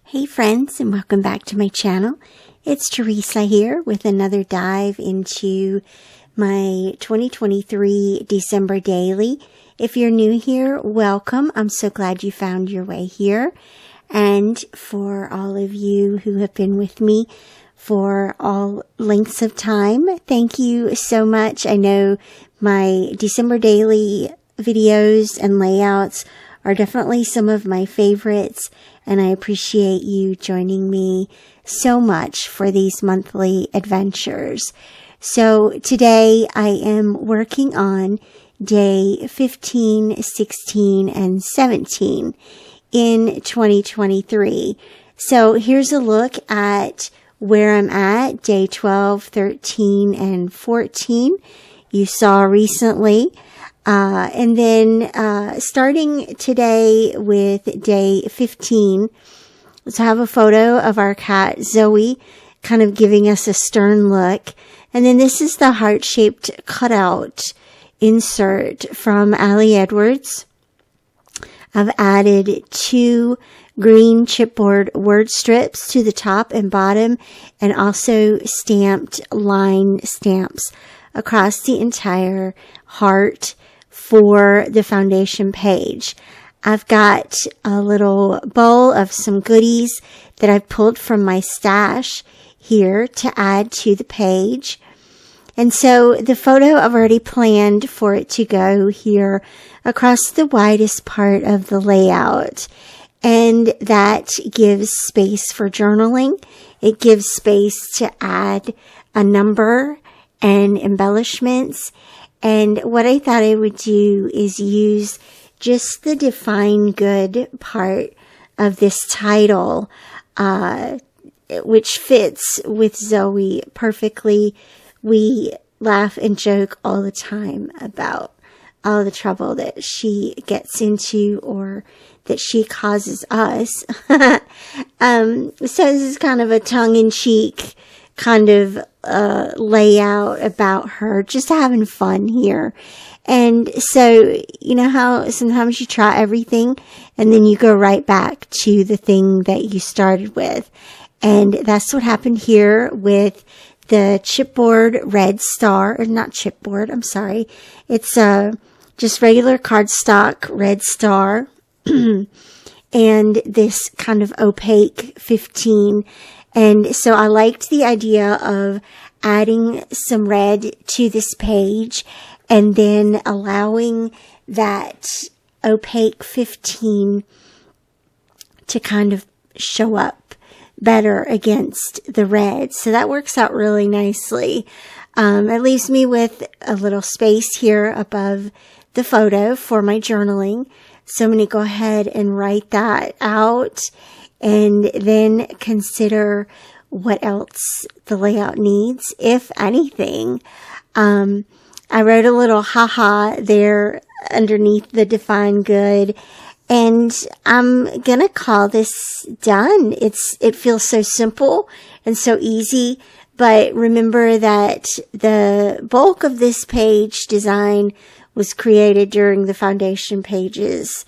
Hey friends, and welcome back to my channel. It's Teresa here with another dive into my 2023 December daily. If you're new here, welcome. I'm so glad you found your way here. And for all of you who have been with me for all lengths of time, thank you so much. I know my December daily videos and layouts are definitely some of my favorites, and I appreciate you joining me so much for these monthly adventures. So today I am working on day 15, 16, and 17 in 2023. So here's a look at where I'm at, day 12, 13, and 14. You saw recently. And then starting today with day 15, let's have a photo of our cat Zoe, kind of giving us a stern look. And then this is the heart-shaped cutout insert from Ali Edwards. I've added 2 green chipboard word strips to the top and bottom, and also stamped line stamps across the entire heart for the foundation page. I've got a little bowl of some goodies that I've pulled from my stash here to add to the page. And so the photo I've already planned for it to go here across the widest part of the layout. And that gives space for journaling. It gives space to add a number and embellishments. And what I thought I would do is use just the define good part of this title, which fits with Zoe perfectly. We laugh and joke all the time about all the trouble that she gets into or that she causes us. So this is kind of a tongue-in-cheek kind of layout about her, just having fun here. And so, you know how sometimes you try everything and then you go right back to the thing that you started with. And that's what happened here with the chipboard red star, or not chipboard, I'm sorry. It's just regular cardstock red star and this kind of opaque 15. And so I liked the idea of adding some red to this page and then allowing that opaque 15 to kind of show up better against the red. So that works out really nicely. It leaves me with a little space here above the photo for my journaling. So I'm going to go ahead and write that out and then consider what else the layout needs, if anything. I wrote a little haha there underneath the define good, and I'm gonna call this done. It feels so simple and so easy, but remember that the bulk of this page design was created during the foundation pages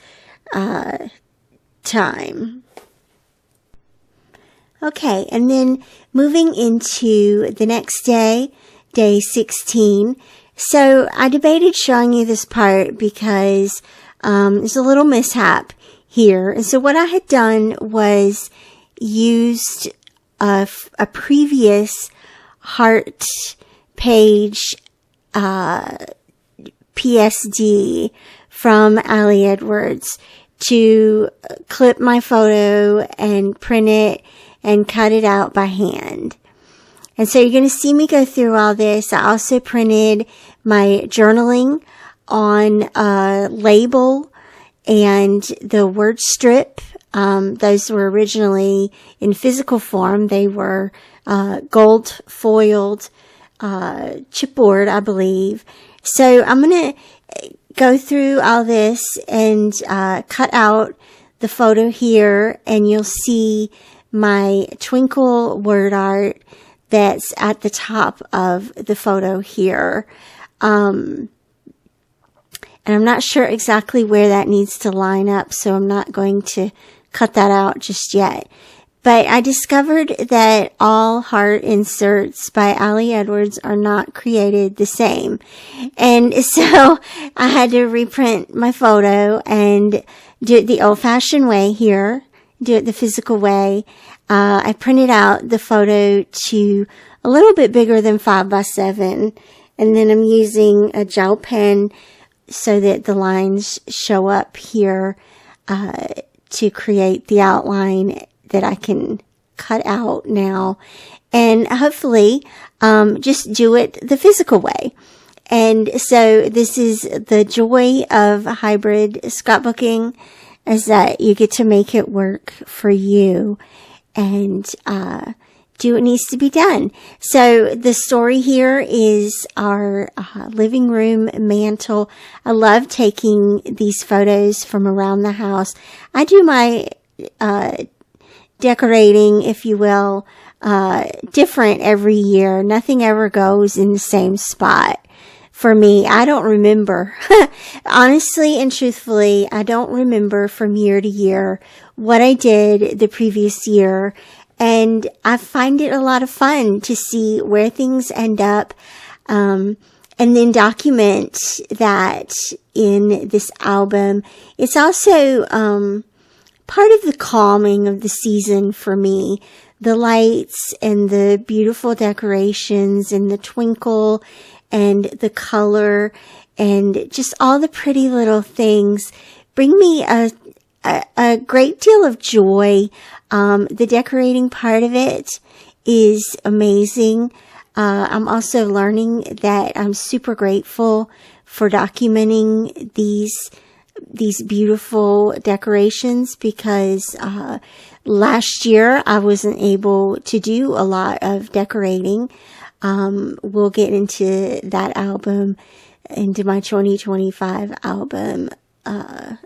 time. Okay, and then moving into the next day, day 16. So I debated showing you this part because there's a little mishap here. And so what I had done was used a previous heart page PSD from Ali Edwards to clip my photo and print it and cut it out by hand. And so you're going to see me go through all this. I also printed my journaling on a label and the word strip. Those were originally in physical form. They were gold foiled chipboard, I believe. So I'm going to go through all this and cut out the photo here, and you'll see my twinkle word art that's at the top of the photo here. And I'm not sure exactly where that needs to line up, so I'm not going to cut that out just yet. But I discovered that all heart inserts by Ali Edwards are not created the same. And so I had to reprint my photo and do it the old-fashioned way here, do it the physical way. I printed out the photo to a little bit bigger than 5x7, and then I'm using a gel pen so that the lines show up here to create the outline that I can cut out now, and hopefully just do it the physical way. And so this is the joy of hybrid scrapbooking, is that you get to make it work for you and do what needs to be done. So the story here is our living room mantle. I love taking these photos from around the house. I do my decorating, if you will, different every year. Nothing ever goes in the same spot. For me, I don't remember. Honestly and truthfully, I don't remember from year to year what I did the previous year. And I find it a lot of fun to see where things end up, and then document that in this album. It's also part of the calming of the season for me. The lights and the beautiful decorations and the twinkle and the color and just all the pretty little things bring me a great deal of joy. The decorating part of it is amazing. I'm also learning that I'm super grateful for documenting these beautiful decorations, because last year I wasn't able to do a lot of decorating. We'll get into that album, into my 2025 album.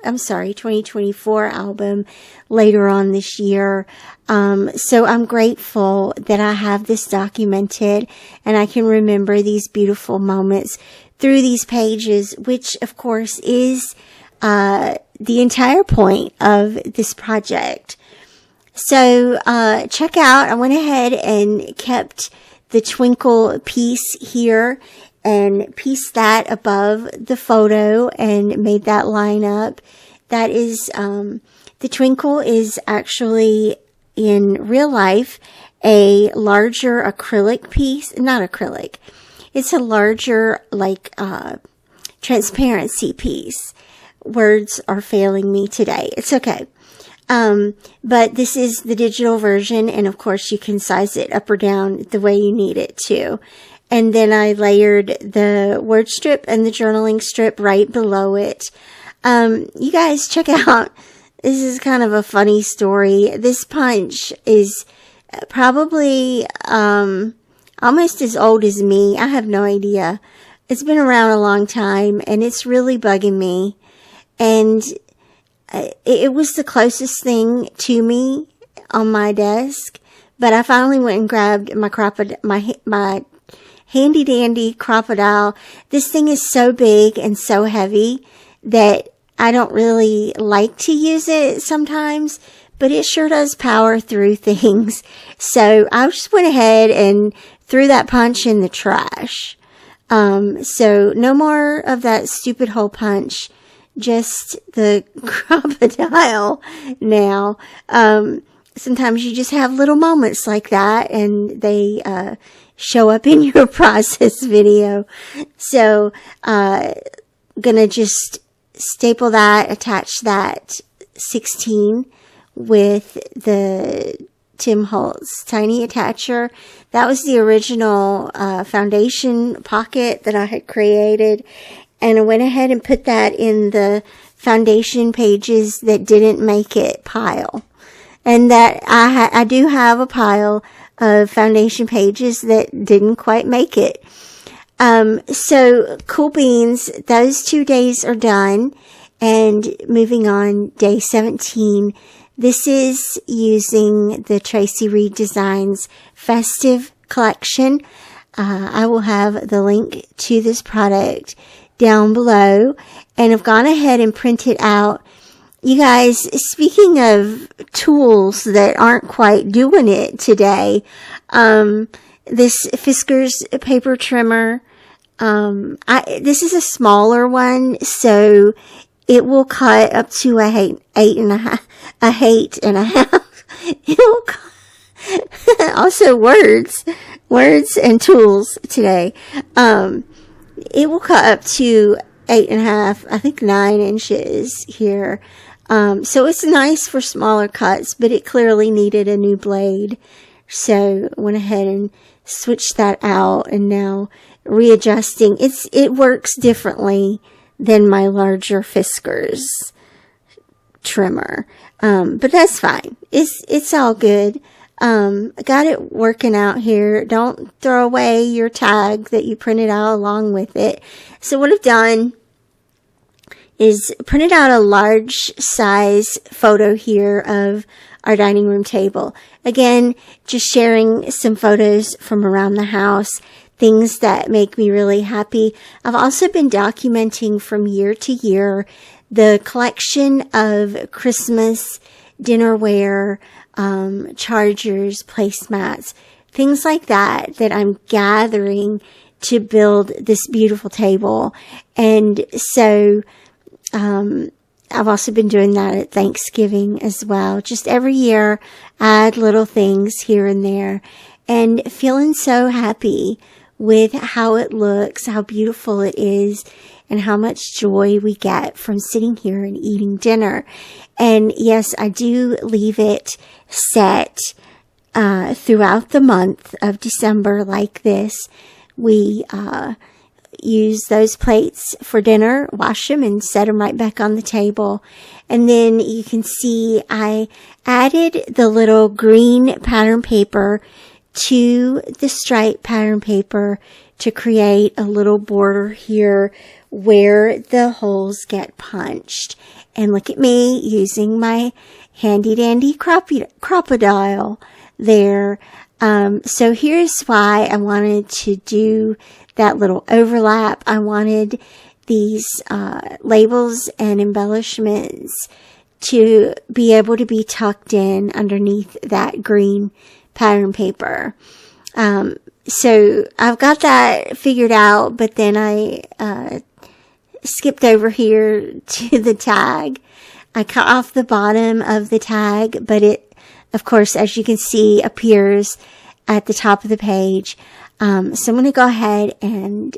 2024 album later on this year. So I'm grateful that I have this documented and I can remember these beautiful moments through these pages, which of course is the entire point of this project. So check out, I went ahead and kept the twinkle piece here and pieced that above the photo and made that line up. That is, the twinkle is actually in real life a larger acrylic piece, not acrylic. It's a larger, transparency piece. Words are failing me today. It's okay. But this is the digital version, and of course you can size it up or down the way you need it to. And then I layered the word strip and the journaling strip right below it. You guys check out, this is kind of a funny story. This punch is probably almost as old as me. I have no idea. It's been around a long time and it's really bugging me. And it was the closest thing to me on my desk, but I finally went and grabbed my handy dandy crocodile. This thing is so big and so heavy that I don't really like to use it sometimes, but it sure does power through things. So I just went ahead and threw that punch in the trash. So no more of that stupid hole punch, just the crocodile now. Sometimes you just have little moments like that and they, show up in your process video. So, gonna just staple that, attach that 16 with the Tim Holtz tiny attacher. That was the original, foundation pocket that I had created. And I went ahead and put that in the foundation pages that didn't make it pile. And that I do have a pile of foundation pages that didn't quite make it. So cool beans, those 2 days are done. And moving on, day 17. This is using the Traci Reed Designs Festive collection. I will have the link to this product down below. And I've gone ahead and printed out You guys, speaking of tools that aren't quite doing it today, this Fisker's paper trimmer, this is a smaller one, so it will cut up to eight and a half. It will cut, also words and tools today. It will cut up to 8.5, I think 9 inches here. So it's nice for smaller cuts, but it clearly needed a new blade. So went ahead and switched that out, and now readjusting. It works differently than my larger Fisker's trimmer. But that's fine. It's all good. I got it working out here. Don't throw away your tag that you printed out along with it. So what I've done is printed out a large size photo here of our dining room table. Again, just sharing some photos from around the house, things that make me really happy. I've also been documenting from year to year the collection of Christmas dinnerware, chargers, placemats, things like that I'm gathering to build this beautiful table. And so, I've also been doing that at Thanksgiving as well. Just every year, add little things here and there, and feeling so happy with how it looks, how beautiful it is, and how much joy we get from sitting here and eating dinner. And yes, I do leave it set throughout the month of December like this. We use those plates for dinner, wash them, and set them right back on the table. And then you can see I added the little green pattern paper to the stripe pattern paper to create a little border here where the holes get punched. And look at me using my handy dandy crocodile there. So here's why I wanted to do that little overlap. I wanted these labels and embellishments to be able to be tucked in underneath that green pattern paper. So I've got that figured out, but then I skipped over here to the tag. I cut off the bottom of the tag, but it, of course, as you can see, appears at the top of the page. So I'm going to go ahead and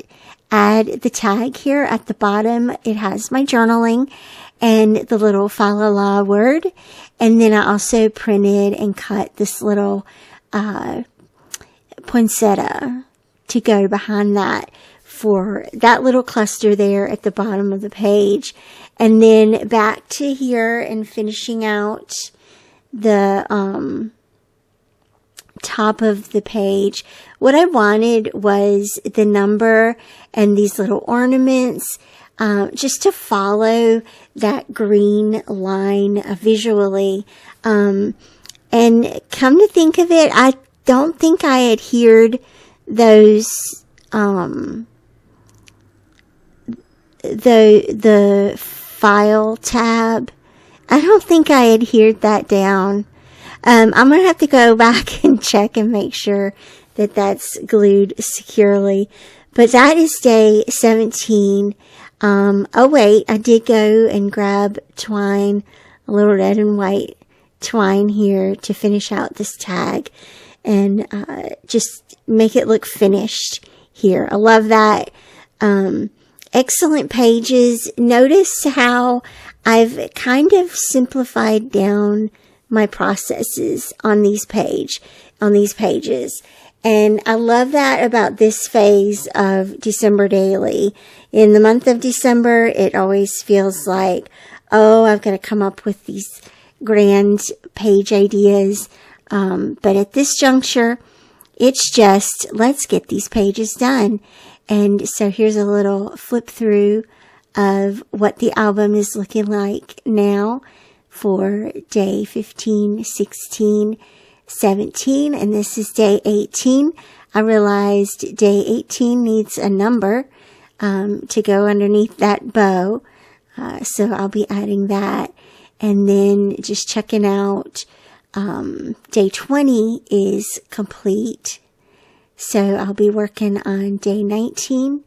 add the tag here at the bottom. It has my journaling and the little fa la la word. And then I also printed and cut this little poinsettia to go behind that for that little cluster there at the bottom of the page. And then back to here and finishing out the top of the page. What I wanted was the number and these little ornaments, just to follow that green line visually. And come to think of it, I don't think I adhered those, the file tab. I don't think I adhered that down. I'm going to have to go back and check and make sure that that's glued securely. But that is day 17. Oh wait, I did go and grab twine, a little red and white twine here to finish out this tag and just make it look finished here. I love that. Excellent pages. Notice how I've kind of simplified down my processes on these pages. And I love that about this phase of December Daily. In the month of December, it always feels like, oh, I've got to come up with these grand page ideas. But at this juncture, it's just, let's get these pages done. And so here's a little flip through of what the album is looking like now for day 15, 16, 17, and this is day 18. I realized day 18 needs a number to go underneath that bow, so I'll be adding that. And then just checking out, day 20 is complete. So I'll be working on day 19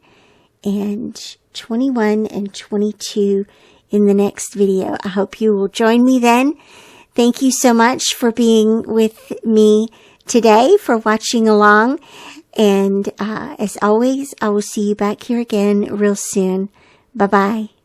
and 21 and 22 in the next video. I hope you will join me then. Thank you so much for being with me today, for watching along. And as always, I will see you back here again real soon. Bye-bye.